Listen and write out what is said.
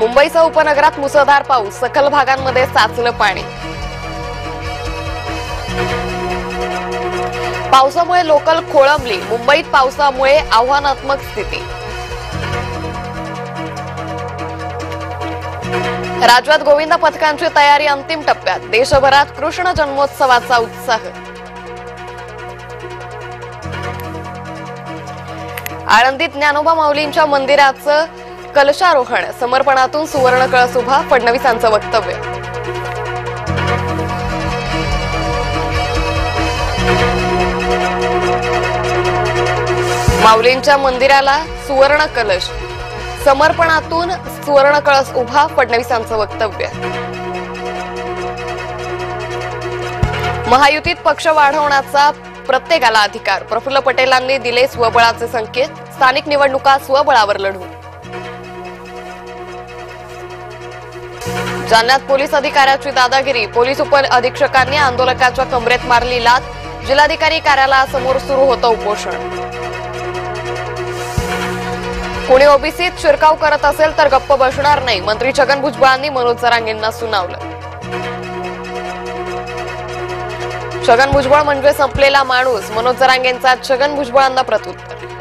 मुंबईसह उपनगरात मुसळधार पाऊस, सखल भागांमध्ये साचलं पाणी। पावसामुळे लोकल खोळंबली, मुंबईत पावसामुळे आव्हानात्मक स्थिती। राज्यात गोविंद पथकांची तयारी अंतिम टप्प्यात, देशभरात कृष्ण जन्मोत्सवाचा उत्साह। आळंदीत ज्ञानोबा माऊलींच्या मंदिराचं कलशारोहण, समर्पणातून सुवर्ण कळस उभा, फडणवीसांचं वक्तव्य। माऊलींच्या मंदिराला सुवर्ण कलश, समर्पणातून सुवर्ण कळस उभा, फडणवीसांचं वक्तव्य। महायुतीत पक्ष वाढवण्याचा प्रत्येकाला अधिकार, प्रफुल्ल पटेलांनी दिले स्वबळाचे संकेत, स्थानिक निवडणुका स्वबळावर लढू। जालन्यात पोलीस अधिकाऱ्याची दादागिरी, पोलीस उप अधीक्षकांनी आंदोलकाच्या कमरेत मारली लाथ, जिल्हाधिकारी कार्यालयासमोर सुरू होतं उपोषण। कोणी ओबीसीत शिरकाव करत असेल तर गप्प बसणार नाही, मंत्री छगन भुजबळांनी मनोज जरांगेंना सुनावलं। छगन भुजबळ म्हणजे संपलेला माणूस, मनोज जरांगेंचा छगन भुजबळांना प्रत्युत्तर।